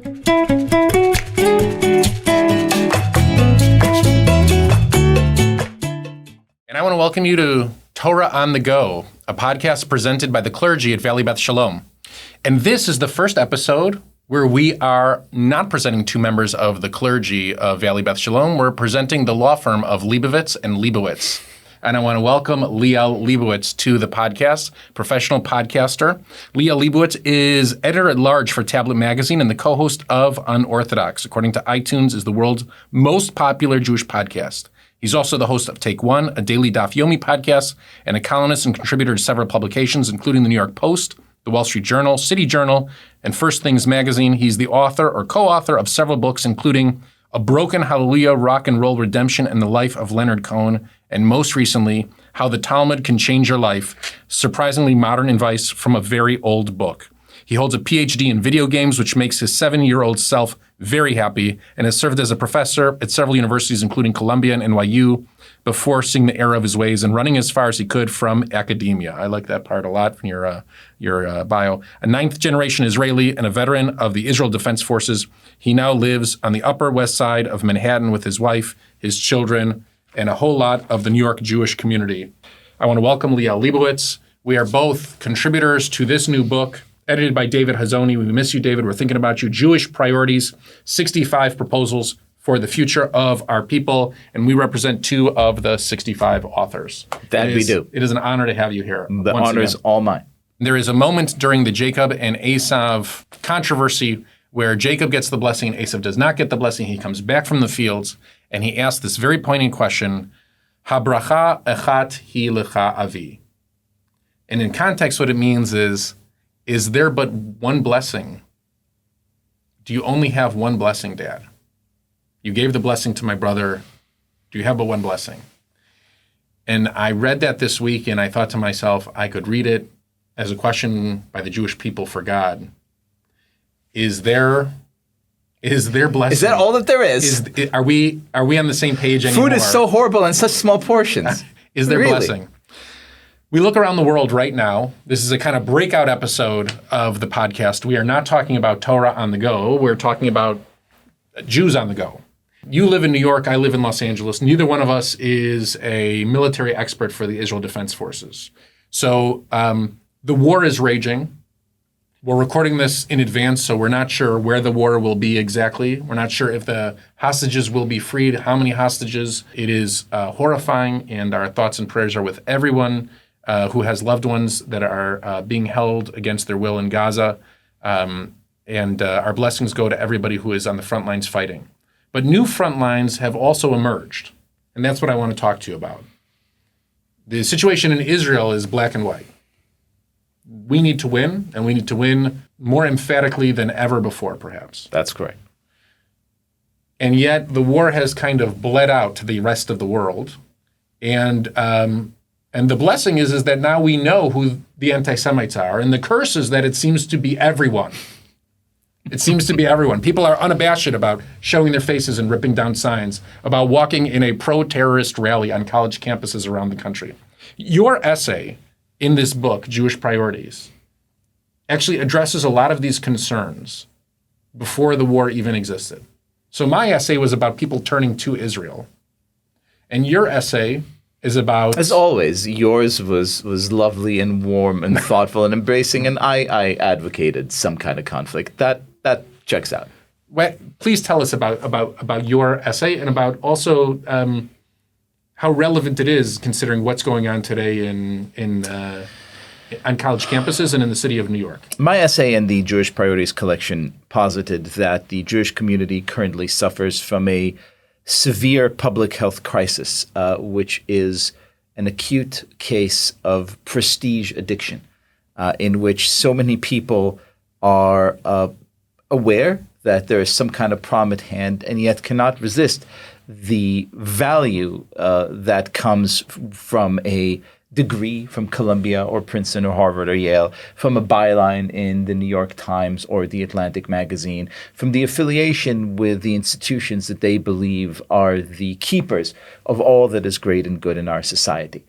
And I want to welcome you to Torah on the Go, a podcast presented by the clergy at Valley Beth Shalom. And this is the first episode where we are not presenting two members of the clergy of Valley Beth Shalom. We're presenting the law firm of Lebovitz and Leibovitz. And I want to welcome Liel Leibovitz to the podcast, professional podcaster. Liel Leibovitz is editor-at-large for Tablet Magazine and the co-host of Unorthodox, according to iTunes, is the world's most popular Jewish podcast. He's also the host of Take One, a daily Daf Yomi podcast, and a columnist and contributor to several publications, including the New York Post, the Wall Street Journal, City Journal, and First Things Magazine. He's the author or co-author of several books, including A Broken Hallelujah, Rock and Roll Redemption, and the Life of Leonard Cohen, and most recently, How the Talmud Can Change Your Life, surprisingly modern advice from a very old book. He holds a PhD in video games, which makes his 7-year-old self very happy, and has served as a professor at several universities, including Columbia and NYU, before seeing the error of his ways and running as far as he could from academia. I like that part a lot from your bio. A ninth-generation Israeli and a veteran of the Israel Defense Forces, he now lives on the Upper West Side of Manhattan with his wife, his children, and a whole lot of the New York Jewish community. I want to welcome Liel Leibovitz. We are both contributors to this new book, edited by David Hazoni. We miss you, David. We're thinking about you. Jewish Priorities, 65 Proposals for the Future of Our People. And we represent 2 of the 65 authors. We do. It is an honor to have you here. The honor is all mine. There is a moment during the Jacob and Esav controversy where Jacob gets the blessing and Esav does not get the blessing. He comes back from the fields and he asks this very poignant question, Habracha echat hi lecha avi. And in context, what it means is there but one blessing? Do you only have one blessing, Dad? You gave the blessing to my brother. Do you have but one blessing? And I read that this week and I thought to myself, I could read it as a question by the Jewish people for God. Is there blessing? Is that all that there is? Are we on the same page anymore? Food is so horrible in such small portions. Is there blessing? We look around the world right now. This is a kind of breakout episode of the podcast. We are not talking about Torah on the go. We're talking about Jews on the go. You live in New York. I live in Los Angeles. Neither one of us is a military expert for the Israel Defense Forces. So the war is raging. We're recording this in advance, so we're not sure where the war will be exactly. We're not sure if the hostages will be freed, how many hostages. It is horrifying, and our thoughts and prayers are with everyone who has loved ones that are being held against their will in Gaza. And our blessings go to everybody who is on the front lines fighting. But new front lines have also emerged, and that's what I want to talk to you about. The situation in Israel is black and white. We need to win, and we need to win more emphatically than ever before, perhaps. That's correct. And yet the war has kind of bled out to the rest of the world. And the blessing is that now we know who the anti-Semites are, and the curse is that it seems to be everyone. It seems to be everyone. People are unabashed about showing their faces and ripping down signs, about walking in a pro-terrorist rally on college campuses around the country. Your essay in this book, Jewish Priorities, actually addresses a lot of these concerns before the war even existed. So my essay was about people turning to Israel. And your essay is about... As always, yours was lovely and warm and thoughtful and embracing, and I advocated some kind of conflict. That checks out. Please tell us about your essay and about also how relevant it is considering what's going on today on college campuses and in the city of New York. My essay in the Jewish Priorities collection posited that the Jewish community currently suffers from a severe public health crisis, which is an acute case of prestige addiction, in which so many people are aware that there is some kind of prom at hand and yet cannot resist the value that comes from a degree from Columbia or Princeton or Harvard or Yale, from a byline in the New York Times or the Atlantic magazine, from the affiliation with the institutions that they believe are the keepers of all that is great and good in our society.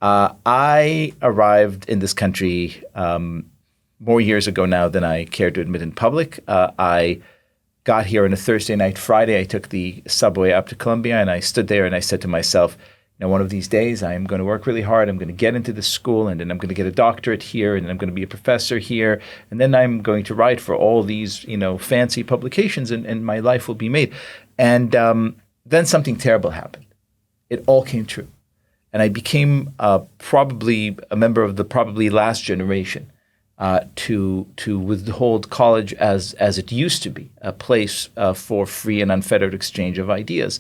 I arrived in this country more years ago now than I care to admit in public. I got here on a Thursday night. Friday, I took the subway up to Columbia, and I stood there and I said to myself, one of these days I am going to work really hard. I'm going to get into this school, and then I'm going to get a doctorate here, and then I'm going to be a professor here, and then I'm going to write for all these, fancy publications, and my life will be made. And then something terrible happened. It all came true. And I became probably a member of the probably last generation to withhold college as it used to be, a place for free and unfettered exchange of ideas.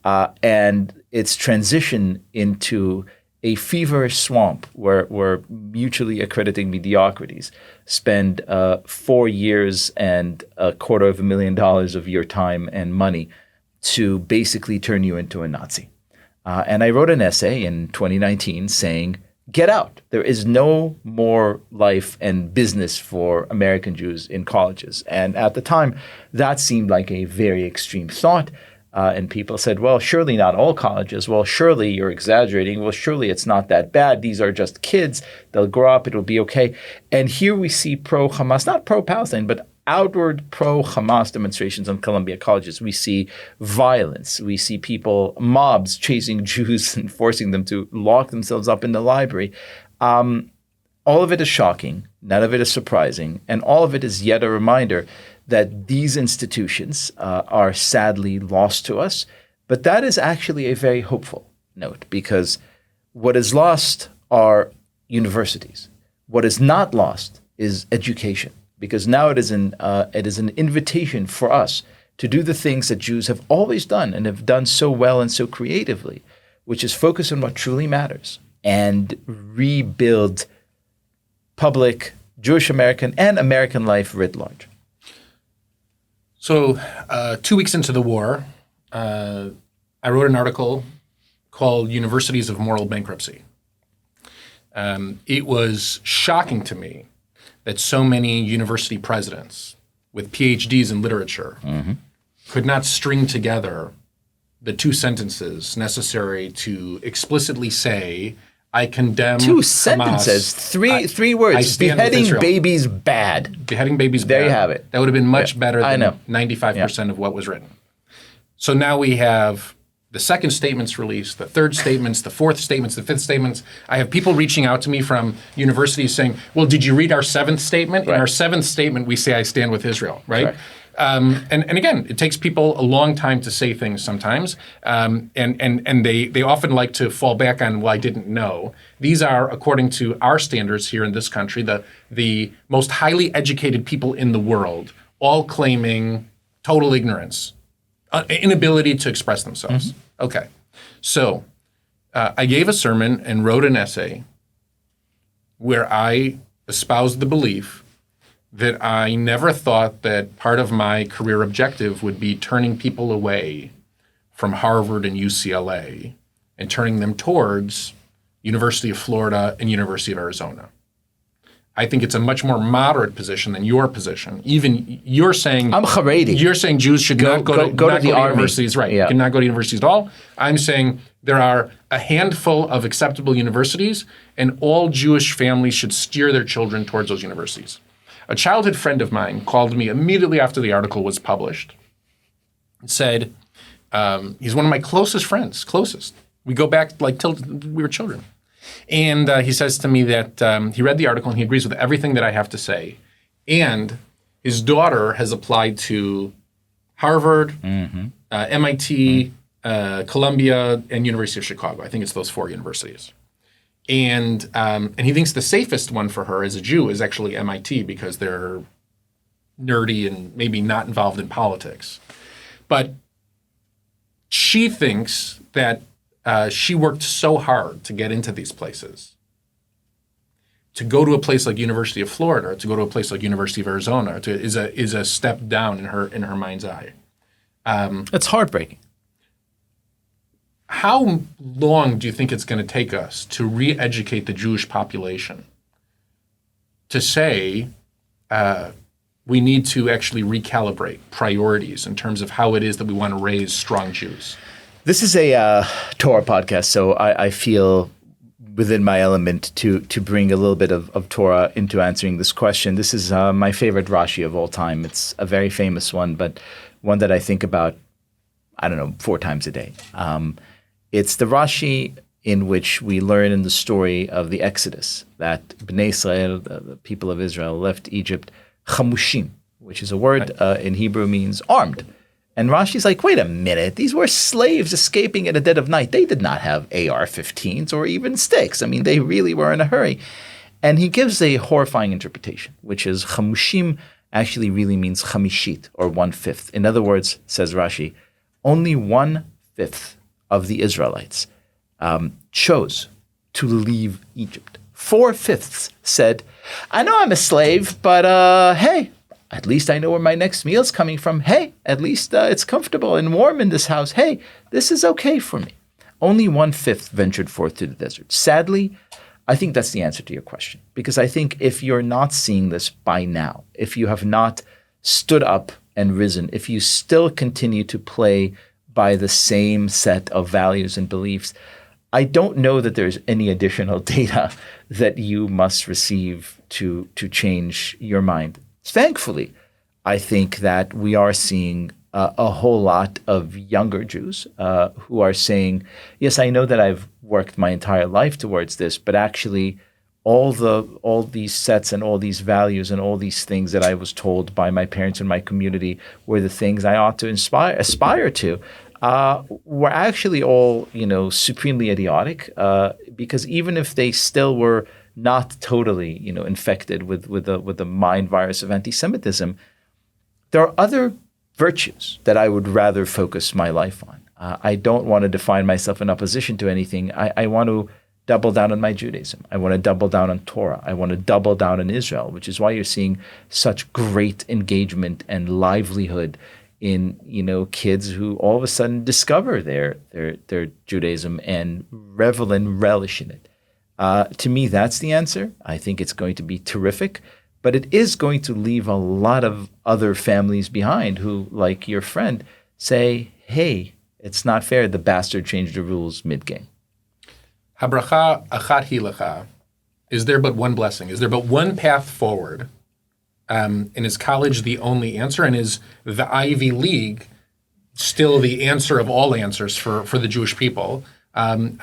And its transition into a feverish swamp where mutually accrediting mediocrities spend 4 years and $250,000 of your time and money to basically turn you into a Nazi. And I wrote an essay in 2019 saying, get out. There is no more life and business for American Jews in colleges. And at the time, that seemed like a very extreme thought. And people said, well, surely not all colleges. Well, surely you're exaggerating. Well, surely it's not that bad. These are just kids. They'll grow up. It'll be okay. And here we see pro-Hamas, not pro-Palestine, but outward pro-Hamas demonstrations on Columbia colleges. We see violence. We see mobs chasing Jews and forcing them to lock themselves up in the library. All of it is shocking. None of it is surprising. And all of it is yet a reminder that these institutions are sadly lost to us. But that is actually a very hopeful note, because what is lost are universities. What is not lost is education, because now it is an invitation for us to do the things that Jews have always done and have done so well and so creatively, which is focus on what truly matters and rebuild public Jewish American and American life writ large. So 2 weeks into the war, I wrote an article called Universities of Moral Bankruptcy. It was shocking to me that so many university presidents with PhDs in literature could not string together the 2 sentences necessary to explicitly say, I condemn 2 Hamas. sentences, three words. Beheading babies bad. Beheading babies bad. There you have it. That would have been much better than 95% Yeah. of what was written. So now we have the second statements released, the third statements, the fourth statements, the fifth statements. I have people reaching out to me from universities saying, well, did you read our 7th statement? Right. In our 7th statement, we say I stand with Israel, right? Correct. And again, it takes people a long time to say things sometimes, and they often like to fall back on, well, I didn't know. These are, according to our standards here in this country, the most highly educated people in the world, all claiming total ignorance, inability to express themselves. Okay, so I gave a sermon and wrote an essay where I espoused the belief that I never thought that part of my career objective would be turning people away from Harvard and UCLA and turning them towards University of Florida and University of Arizona. I think it's a much more moderate position than your position. Even you're saying I'm Haredi. You're saying Jews should not go to universities, right? Yeah. Cannot go to universities at all. I'm saying there are a handful of acceptable universities, and all Jewish families should steer their children towards those universities. A childhood friend of mine called me immediately after the article was published and said, he's one of my closest friends, We go back like till we were children. And he says to me that he read the article and he agrees with everything that I have to say. And his daughter has applied to Harvard, MIT, Columbia, and University of Chicago. I think it's those 4 universities. And he thinks the safest one for her as a Jew is actually MIT because they're nerdy and maybe not involved in politics. But she thinks that she worked so hard to get into these places. To go to a place like University of Florida, to go to a place like University of Arizona, is a step down in her mind's eye. It's heartbreaking. How long do you think it's going to take us to re-educate the Jewish population to say we need to actually recalibrate priorities in terms of how it is that we want to raise strong Jews? This is a Torah podcast, so I feel within my element to bring a little bit of Torah into answering this question. This is my favorite Rashi of all time. It's a very famous one, but one that I think about, 4 times a day. It's the Rashi in which we learn in the story of the Exodus that Bnei Israel, the people of Israel, left Egypt chamushim, which is a word in Hebrew means armed. And Rashi's like, wait a minute, these were slaves escaping in the dead of night. They did not have AR-15s or even sticks. I mean, they really were in a hurry. And he gives a horrifying interpretation, which is chamushim actually really means chamishit, or 1/5. In other words, says Rashi, only 1/5 of the Israelites chose to leave Egypt. 4/5 said, I know I'm a slave, but hey, at least I know where my next meal's coming from. Hey, at least it's comfortable and warm in this house. Hey, this is okay for me. Only 1/5 ventured forth to the desert. Sadly, I think that's the answer to your question. Because I think if you're not seeing this by now, if you have not stood up and risen, if you still continue to play by the same set of values and beliefs, I don't know that there's any additional data that you must receive to change your mind. Thankfully, I think that we are seeing a whole lot of younger Jews who are saying, yes, I know that I've worked my entire life towards this, but actually all these sets and all these values and all these things that I was told by my parents and my community were the things I ought to aspire to, were actually all, supremely idiotic, because even if they still were not totally, infected with the mind virus of antisemitism, there are other virtues that I would rather focus my life on. I don't want to define myself in opposition to anything. I want to double down on my Judaism. I want to double down on Torah. I want to double down on Israel, which is why you're seeing such great engagement and livelihood in, kids who all of a sudden discover their Judaism and revel and relish in it. To me, that's the answer. I think it's going to be terrific, but it is going to leave a lot of other families behind who, like your friend, say, hey, it's not fair. The bastard changed the rules mid-game. Habracha achat hi lecha. Is there but one blessing? Is there but one path forward? And is college the only answer? And is the Ivy League still the answer of all answers for the Jewish people? You're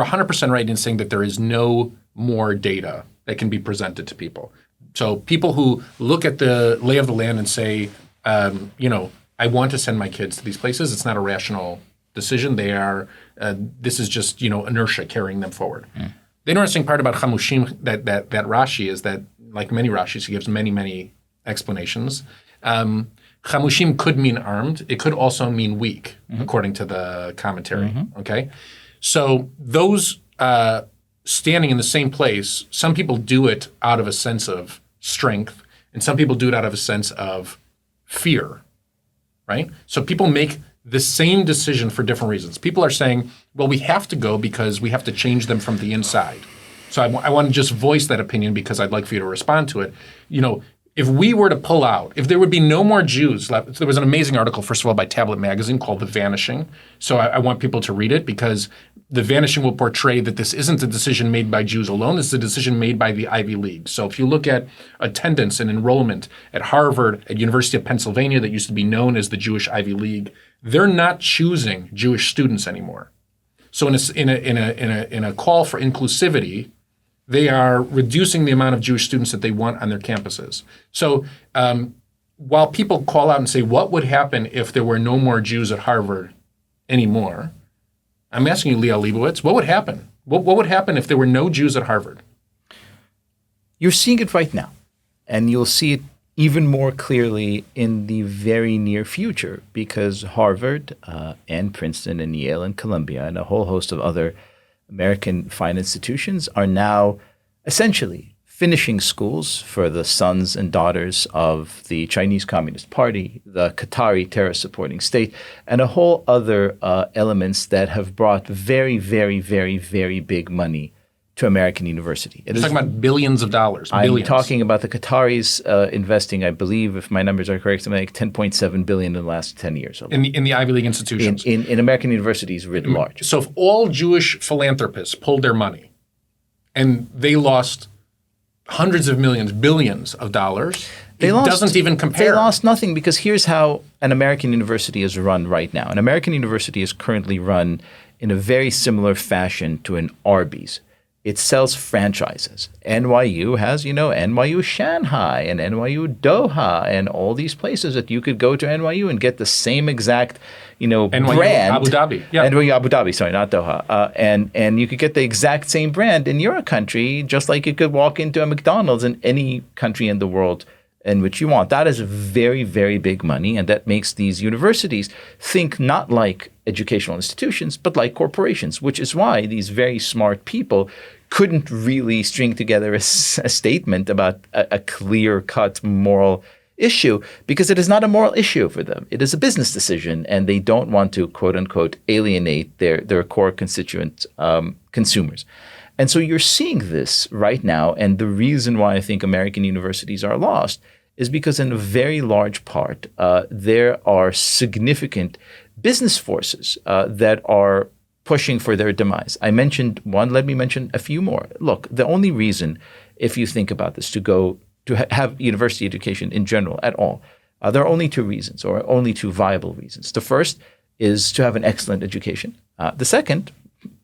100% right in saying that there is no more data that can be presented to people. So people who look at the lay of the land and say, I want to send my kids to these places, it's not a rational decision. They are, this is just, inertia carrying them forward. Mm. The interesting part about Chamushim, that Rashi, is that, like many Rashis, he gives many, many explanations. Chamushim could mean armed. It could also mean weak, according to the commentary, okay? So those standing in the same place, some people do it out of a sense of strength, and some people do it out of a sense of fear, right? So people make the same decision for different reasons. People are saying, well, we have to go because we have to change them from the inside. So I want to just voice that opinion because I'd like for you to respond to it. If we were to pull out, if there would be no more Jews left, there was an amazing article, first of all, by Tablet Magazine called The Vanishing. So I want people to read it because The Vanishing will portray that this isn't a decision made by Jews alone. This is a decision made by the Ivy League. So if you look at attendance and enrollment at Harvard, at University of Pennsylvania, that used to be known as the Jewish Ivy League, they're not choosing Jewish students anymore. So in a call for inclusivity, they are reducing the amount of Jewish students that they want on their campuses. So while people call out and say, what would happen if there were no more Jews at Harvard anymore? I'm asking you, Liel Leibovitz, what would happen? What would happen if there were no Jews at Harvard? You're seeing it right now, and you'll see it even more clearly in the very near future because Harvard and Princeton and Yale and Columbia and a whole host of other American fine institutions are now essentially finishing schools for the sons and daughters of the Chinese Communist Party, the Qatari terror-supporting state, and a whole other elements that have brought very, very, very, very big money to American university. You're talking about billions of dollars. I'm talking about the Qataris investing, I believe, if my numbers are correct, something like $10.7 billion in the last 10 years. In the Ivy League institutions. In American universities writ large. So if all Jewish philanthropists pulled their money and they lost hundreds of millions, billions of dollars, doesn't even compare. They lost nothing because here's how an American university is run right now. An American university is currently run in a very similar fashion to an Arby's. It sells franchises. NYU has, NYU Shanghai and NYU Doha and all these places that you could go to NYU and get the same exact, NYU brand. Abu Dhabi. Yeah. NYU Abu Dhabi, sorry, not Doha. And you could get the exact same brand in your country, just like you could walk into a McDonald's in any country in the world in which you want. That is very, very big money, and that makes these universities think not like educational institutions, but like corporations, which is why these very smart people couldn't really string together a statement about a clear-cut moral issue, because it is not a moral issue for them. It is a business decision, and they don't want to, quote-unquote, alienate their core constituent consumers. And so you're seeing this right now, and the reason why I think American universities are lost is because in a very large part, there are significant business forces that are pushing for their demise. I mentioned one, let me mention a few more. Look, the only reason, if you think about this, to have university education in general at all, there are only two reasons, or only two viable reasons. The first is to have an excellent education. The second,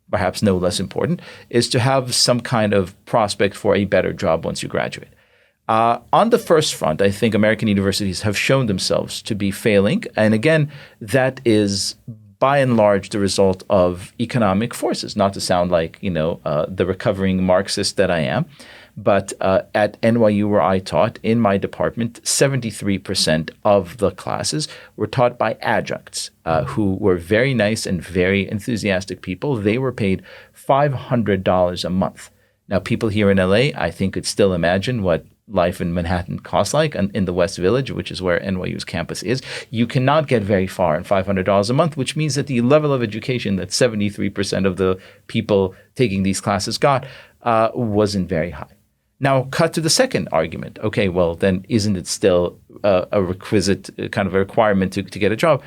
perhaps no less important, is to have some kind of prospect for a better job once you graduate. On the first front, I think American universities have shown themselves to be failing. And again, that is by and large the result of economic forces, not to sound like, the recovering Marxist that I am. But at NYU, where I taught, in my department, 73% of the classes were taught by adjuncts who were very nice and very enthusiastic people. They were paid $500 a month. Now, people here in LA, I think, could still imagine what life in Manhattan costs like in the West Village, which is where NYU's campus is. You cannot get very far in $500 a month, which means that the level of education that 73% of the people taking these classes got wasn't very high. Now, cut to the second argument. Okay, well, then isn't it still a requisite, kind of a requirement to get a job?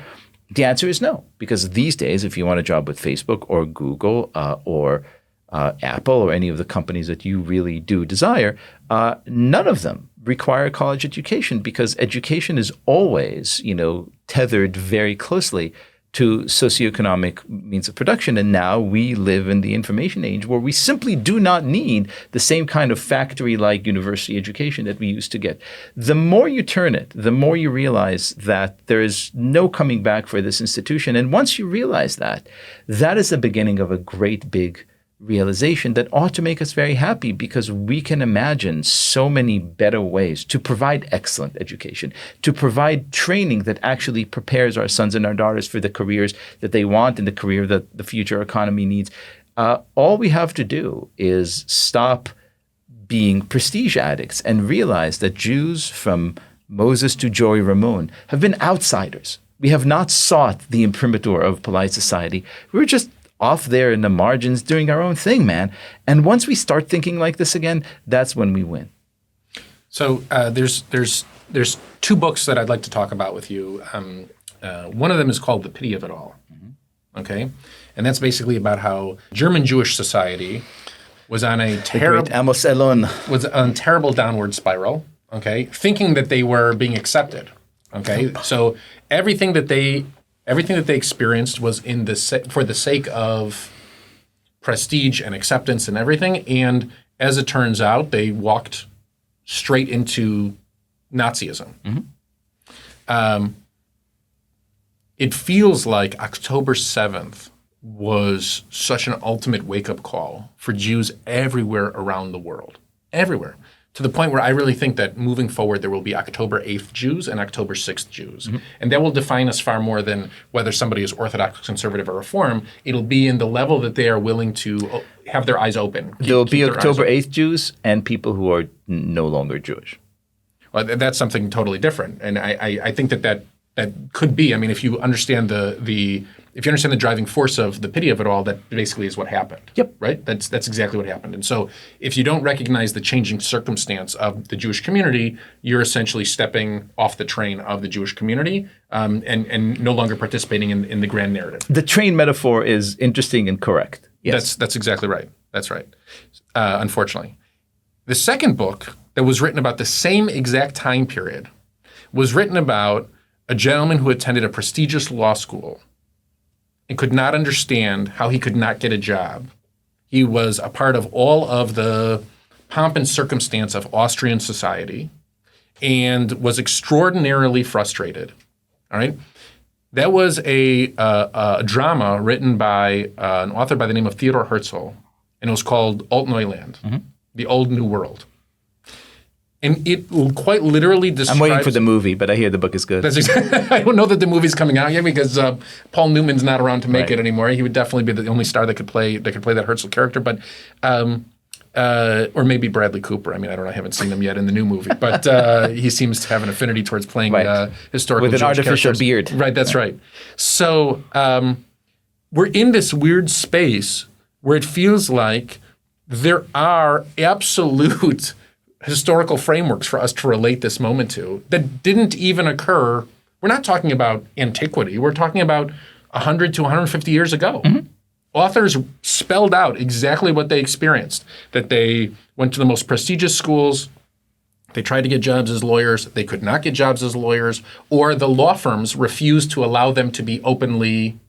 The answer is no, because these days, if you want a job with Facebook or Google or Apple or any of the companies that you really do desire, none of them require a college education, because education is always, tethered very closely to socioeconomic means of production. And now we live in the information age where we simply do not need the same kind of factory-like university education that we used to get. The more you turn it, the more you realize that there is no coming back for this institution. And once you realize that, that is the beginning of a great big realization that ought to make us very happy, because we can imagine so many better ways to provide excellent education, to provide training that actually prepares our sons and our daughters for the careers that they want and the career that the future economy needs. All we have to do is stop being prestige addicts and realize that Jews, from Moses to Joey Ramone, have been outsiders. We have not sought the imprimatur of polite society. We're just off there in the margins doing our own thing, man. And once we start thinking like this again, that's when we win. So there's two books that I'd like to talk about with you. One of them is called The Pity of It All. Okay? And that's basically about how German Jewish society was on a terrible downward spiral, okay, thinking that they were being accepted. Okay? So everything that they experienced was for the sake of prestige and acceptance and everything. And as it turns out, they walked straight into Nazism. It feels like October 7th was such an ultimate wake-up call for Jews everywhere around the world. Everywhere. To the point where I really think that moving forward, there will be October 8th Jews and October 6th Jews. And that will define us far more than whether somebody is Orthodox, Conservative, or Reform. It'll be in the level that they are willing to have their eyes open. There will be October 8th Jews and people who are no longer Jewish. Well, that's something totally different. And I think that that could be. I mean, if you understand if you understand the driving force of the pity of it all, that basically is what happened. Yep. Right? That's exactly what happened. And so if you don't recognize the changing circumstance of the Jewish community, you're essentially stepping off the train of the Jewish community and no longer participating in the grand narrative. The train metaphor is interesting and correct. Yes. That's exactly right. That's right. Unfortunately. The second book that was written about the same exact time period was written about a gentleman who attended a prestigious law school and could not understand how he could not get a job. He was a part of all of the pomp and circumstance of Austrian society and was extraordinarily frustrated. All right? That was a drama written by an author by the name of Theodor Herzl, and it was called Alt Neuland, The Old New World. And it quite literally describes... I'm waiting for the movie, but I hear the book is good. I don't know that the movie's coming out yet because Paul Newman's not around to make it anymore. He would definitely be the only star that could play that Herzl character, but or maybe Bradley Cooper. I mean, I don't know. I haven't seen him yet in the new movie, but he seems to have an affinity towards playing historical with an artificial characters. beard. Right, that's right. So we're in this weird space where it feels like there are absolute historical frameworks for us to relate this moment to that didn't even occur. We're not talking about antiquity. We're talking about 100 to 150 years ago. Authors spelled out exactly what they experienced, that they went to the most prestigious schools, they tried to get jobs as lawyers, they could not get jobs as lawyers, or the law firms refused to allow them to be openly,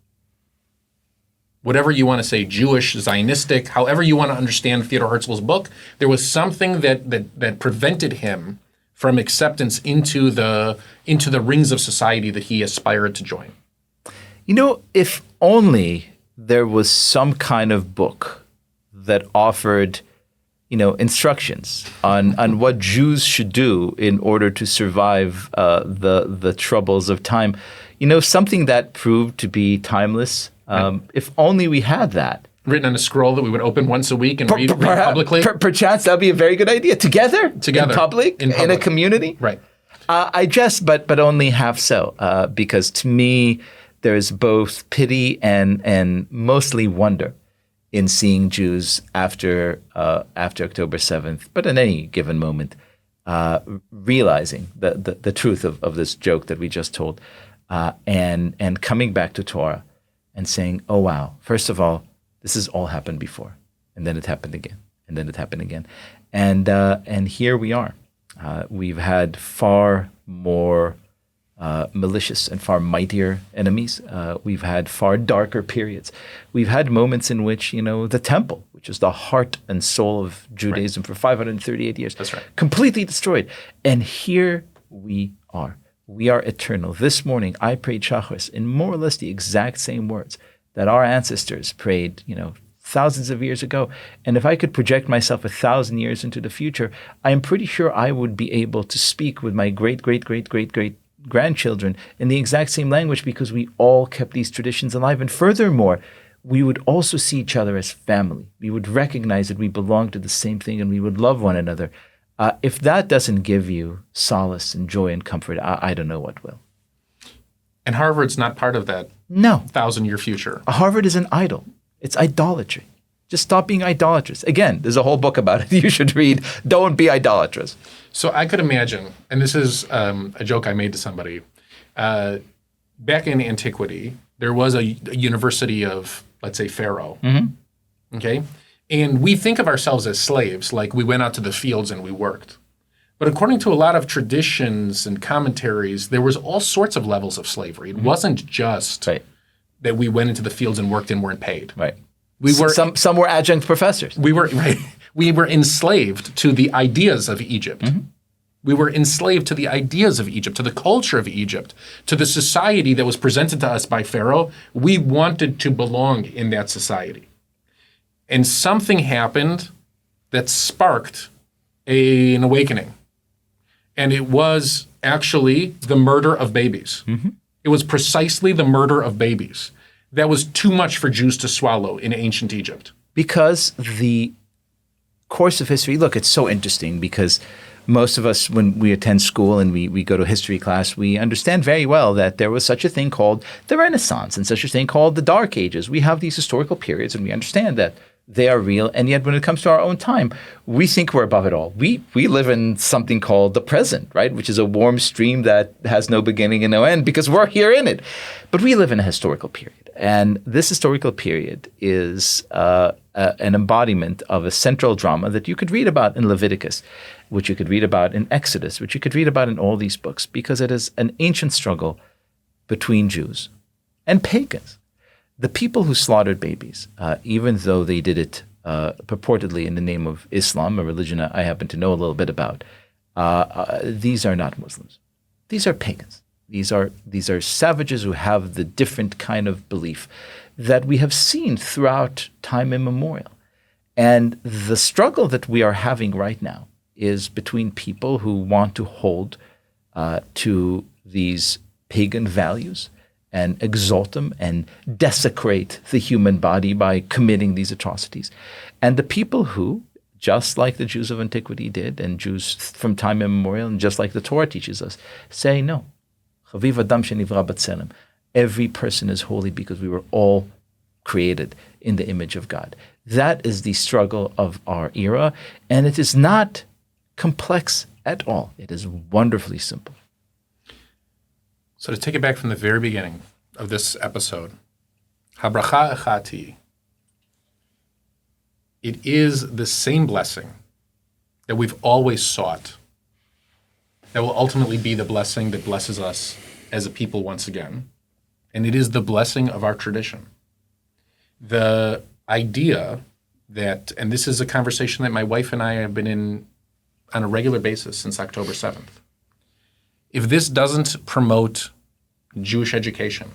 whatever you want to say, Jewish, Zionistic, however you want to understand Theodor Herzl's book, there was something that prevented him from acceptance into the rings of society that he aspired to join. You know, if only there was some kind of book that offered, instructions on what Jews should do in order to survive the troubles of time, something that proved to be timeless. If only we had that. Written on a scroll that we would open once a week and read publicly. Perchance that would be a very good idea. Together. In public, in a community. Right. But only half so, because to me, there's both pity and mostly wonder in seeing Jews after October 7th, but in any given moment, realizing the truth of this joke that we just told, and coming back to Torah and saying, oh, wow, first of all, this has all happened before. And then it happened again. And then it happened again. And here we are. We've had far more malicious and far mightier enemies. We've had far darker periods. We've had moments in which, the temple, which is the heart and soul of Judaism for 538 years, that's right, completely destroyed. And here we are. We are eternal. This morning, I prayed Shacharis in more or less the exact same words that our ancestors prayed, thousands of years ago. And if I could project myself 1,000 years into the future, I am pretty sure I would be able to speak with my great-great-great-great-great-grandchildren in the exact same language because we all kept these traditions alive. And furthermore, we would also see each other as family. We would recognize that we belong to the same thing and we would love one another. If that doesn't give you solace and joy and comfort, I don't know what will. And Harvard's not part of that 1,000-year future. Harvard is an idol. It's idolatry. Just stop being idolatrous. Again, there's a whole book about it you should read. Don't be idolatrous. So I could imagine, and this is a joke I made to somebody, back in antiquity, there was a university of, let's say, Pharaoh. Okay? And we think of ourselves as slaves, like we went out to the fields and we worked. But according to a lot of traditions and commentaries, there was all sorts of levels of slavery. It wasn't just that we went into the fields and worked and weren't paid. Right. We were some were adjunct professors. We were enslaved to the ideas of Egypt. We were enslaved to the ideas of Egypt, to the culture of Egypt, to the society that was presented to us by Pharaoh. We wanted to belong in that society. And something happened that sparked an awakening. And it was actually the murder of babies. It was precisely the murder of babies. That was too much for Jews to swallow in ancient Egypt. Because the course of history, look, it's so interesting because most of us, when we attend school and we go to history class, we understand very well that there was such a thing called the Renaissance and such a thing called the Dark Ages. We have these historical periods and we understand that they are real. And yet when it comes to our own time, we think we're above it all. We live in something called the present, right? Which is a warm stream that has no beginning and no end because we're here in it. But we live in a historical period. And this historical period is an embodiment of a central drama that you could read about in Leviticus, which you could read about in Exodus, which you could read about in all these books, because it is an ancient struggle between Jews and pagans. The people who slaughtered babies, even though they did it purportedly in the name of Islam, a religion I happen to know a little bit about, these are not Muslims. These are pagans. These are savages who have the different kind of belief that we have seen throughout time immemorial. And the struggle that we are having right now is between people who want to hold to these pagan values and exalt them and desecrate the human body by committing these atrocities. And the people who, just like the Jews of antiquity did, and Jews from time immemorial, and just like the Torah teaches us, say no. Chaviv adam shenivra b'tselem. Every person is holy because we were all created in the image of God. That is the struggle of our era, and it is not complex at all. It is wonderfully simple. So to take it back from the very beginning of this episode, Habracha echati, it is the same blessing that we've always sought that will ultimately be the blessing that blesses us as a people once again. And it is the blessing of our tradition. The idea that, and this is a conversation that my wife and I have been in on a regular basis since October 7th. If this doesn't promote Jewish education,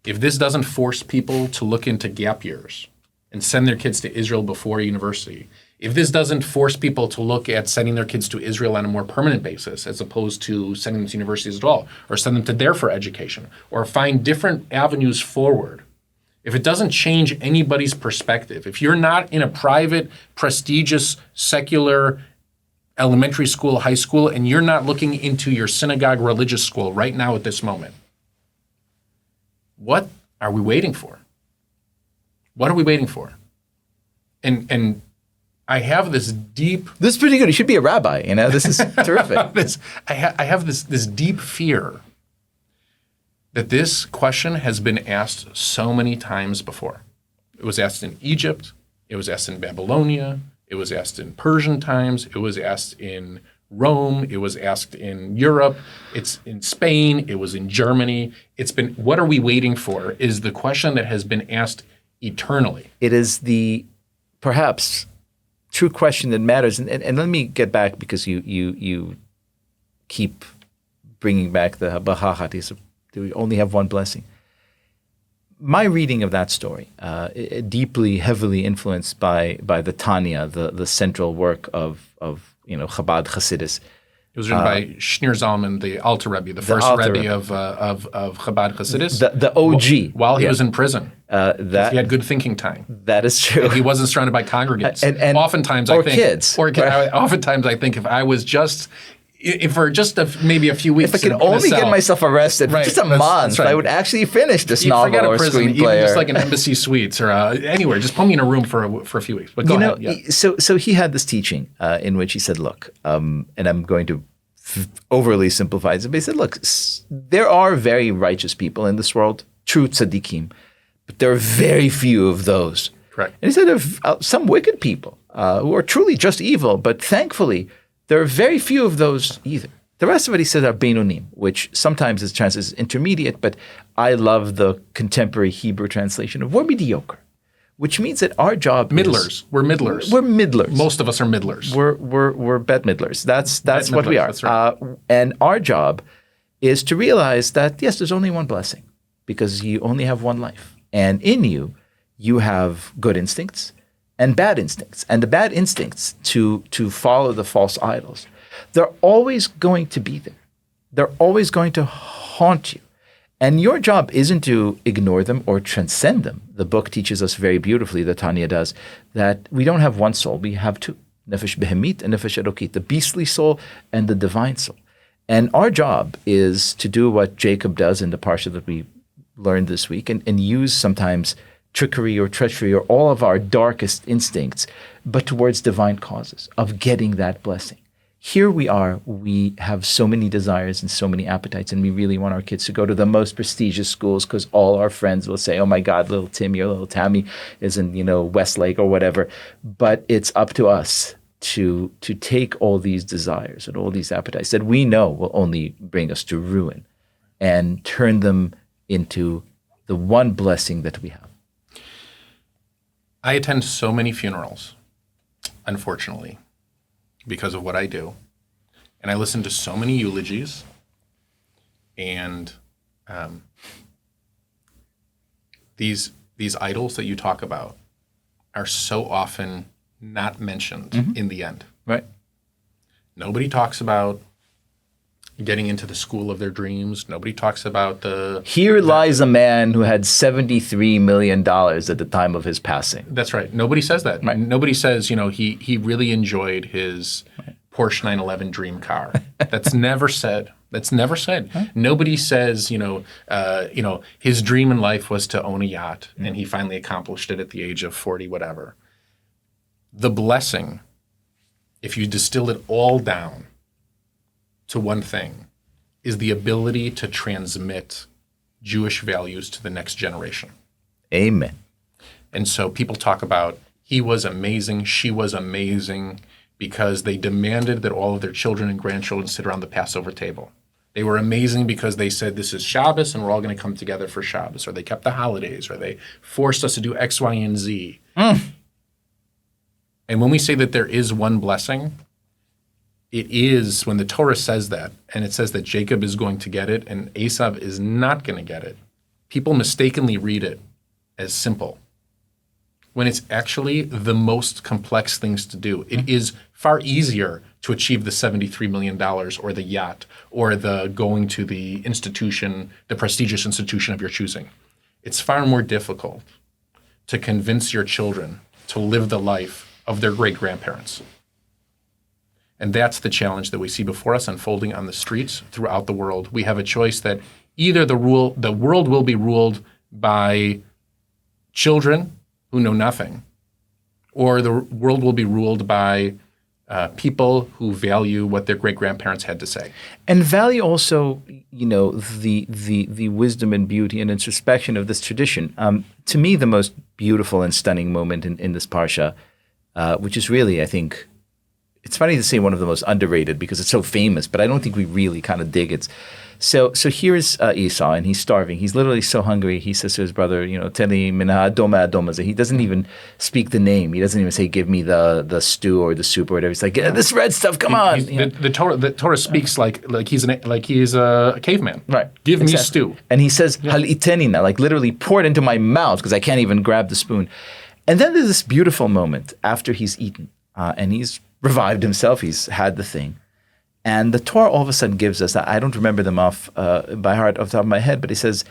if this doesn't force people to look into gap years and send their kids to Israel before university, if this doesn't force people to look at sending their kids to Israel on a more permanent basis as opposed to sending them to universities at all, or send them to there for education, or find different avenues forward, if it doesn't change anybody's perspective, if you're not in a private, prestigious, secular elementary school, high school, and you're not looking into your synagogue religious school right now at this moment, what are we waiting for? What are we waiting for? And I have this deep... This is pretty good. You should be a rabbi, you know? This is terrific. I have this deep fear that this question has been asked so many times before. It was asked in Egypt. It was asked in Babylonia. It was asked in Persian times. It was asked in Rome. It was asked in Europe. It's in Spain. It was in Germany. It's been, what are we waiting for, is the question that has been asked eternally. It is the, perhaps, true question that matters. And let me get back, because you keep bringing back the Baha'ati, do we only have one blessing? My reading of that story, deeply, heavily influenced by the Tanya, the central work of Chabad Hasidus. It was written by Shneur Zalman, the Alter Rebbe, the first Rebbe of Chabad Hasidus. The OG. While he was in prison. He had good thinking time. That is true. He wasn't surrounded by congregants. And oftentimes or I think, kids. Oftentimes I think if I was just... If for just maybe a few weeks, if I could only get myself arrested for just a month, I would actually finish this novel or prison, screenplay. Even just like an Embassy Suites or anywhere. Just put me in a room for a few weeks. But go ahead. Yeah. So he had this teaching in which he said, look, and I'm going to overly simplify it, but he said, look, there are very righteous people in this world, true tzaddikim, but there are very few of those. Correct. And he said there are some wicked people who are truly just evil, but thankfully, there are very few of those either. The rest of it, he says, are Beinonim, which sometimes is translated as intermediate, but I love the contemporary Hebrew translation of we're mediocre, which means that our job is... We're middlers. We're middlers. Most of us are middlers. We're bet middlers. That's what we are. That's right. And our job is to realize that, yes, there's only one blessing because you only have one life. And in you, you have good instincts and bad instincts. And the bad instincts to follow the false idols, they're always going to be there. They're always going to haunt you. And your job isn't to ignore them or transcend them. The book teaches us very beautifully, the Tanya does, that we don't have one soul, we have two. nefesh behemit and nefesh elokit, the beastly soul and the divine soul. And our job is to do what Jacob does in the parsha that we learned this week and use sometimes trickery or treachery or all of our darkest instincts, but towards divine causes of getting that blessing. Here we are, we have so many desires and so many appetites, and we really want our kids to go to the most prestigious schools because all our friends will say, oh my God, little Timmy or little Tammy is in, Westlake or whatever. But it's up to us to take all these desires and all these appetites that we know will only bring us to ruin and turn them into the one blessing that we have. I attend so many funerals, unfortunately, because of what I do. And I listen to so many eulogies. And these idols that you talk about are so often not mentioned in the end. Right. Nobody talks about getting into the school of their dreams. Nobody talks about Here lies a man who had $73 million at the time of his passing. That's right. Nobody says that. Right. Nobody says, he really enjoyed his Porsche 911 dream car. That's never said. That's never said. Huh? Nobody says, his dream in life was to own a yacht, and he finally accomplished it at the age of 40, whatever. The blessing, if you distill it all down to one thing, is the ability to transmit Jewish values to the next generation. Amen. And so people talk about he was amazing, she was amazing, because they demanded that all of their children and grandchildren sit around the Passover table. They were amazing because they said this is Shabbos and we're all going to come together for Shabbos, or they kept the holidays, or they forced us to do X, Y, and Z. And when we say that there is one blessing, it is when the Torah says that, and it says that Jacob is going to get it and Esav is not going to get it, people mistakenly read it as simple, when it's actually the most complex things to do. It is far easier to achieve the $73 million or the yacht or the going to the institution, the prestigious institution of your choosing. It's far more difficult to convince your children to live the life of their great-grandparents. And that's the challenge that we see before us unfolding on the streets throughout the world. We have a choice that either the world will be ruled by children who know nothing, or the world will be ruled by people who value what their great-grandparents had to say. And value also, the wisdom and beauty and introspection of this tradition. To me, the most beautiful and stunning moment in this parsha, which is really, I think, it's funny to say one of the most underrated because it's so famous, but I don't think we really kind of dig it. So here's Esau, and he's starving. He's literally so hungry. He says to his brother, Teli mina adoma adoma. He doesn't even speak the name. He doesn't even say, give me the stew or the soup or whatever. He's like, this red stuff, come on. The Torah speaks like he's a caveman. Right. Give me stew. And he says, hal itenina, like literally pour it into my mouth because I can't even grab the spoon. And then there's this beautiful moment after he's eaten and he's revived himself. He's had the thing. And the Torah all of a sudden gives us, I don't remember them off by heart off the top of my head, but he says,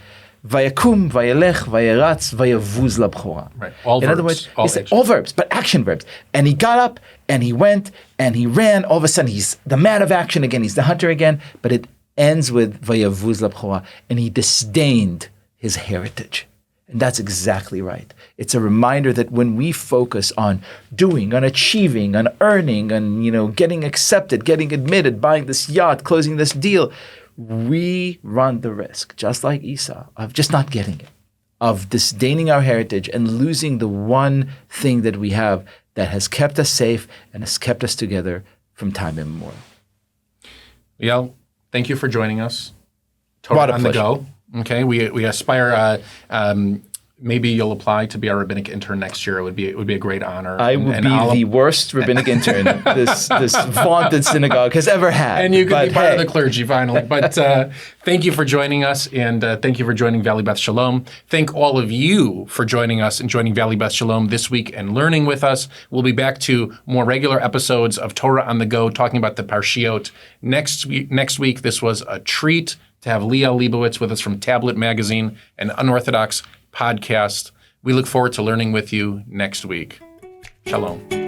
Vayakum, vayelech, vayeratz, vayavuz labchora. Right. All In verbs. other words, all verbs, but action verbs. And he got up and he went and he ran. All of a sudden, he's the man of action again. He's the hunter again. But it ends with vayavuz labchora. And he disdained his heritage. And that's exactly right. It's a reminder that when we focus on doing, on achieving, on earning, on getting accepted, getting admitted, buying this yacht, closing this deal, we run the risk, just like Esau, of just not getting it, of disdaining our heritage and losing the one thing that we have that has kept us safe and has kept us together from time immemorial. Liel, thank you for joining us. Torah on the go. Okay, we aspire. Maybe you'll apply to be our rabbinic intern next year. It would be a great honor. I will be the worst rabbinic intern this vaunted synagogue has ever had. And you can be part of the clergy finally. But thank you for joining us, and thank you for joining Valley Beth Shalom. Thank all of you for joining us and joining Valley Beth Shalom this week and learning with us. We'll be back to more regular episodes of Torah on the Go, talking about the Parshiot next week. This was a treat to have Liel Leibovitz with us from Tablet Magazine and Unorthodox Podcast. We look forward to learning with you next week. Shalom.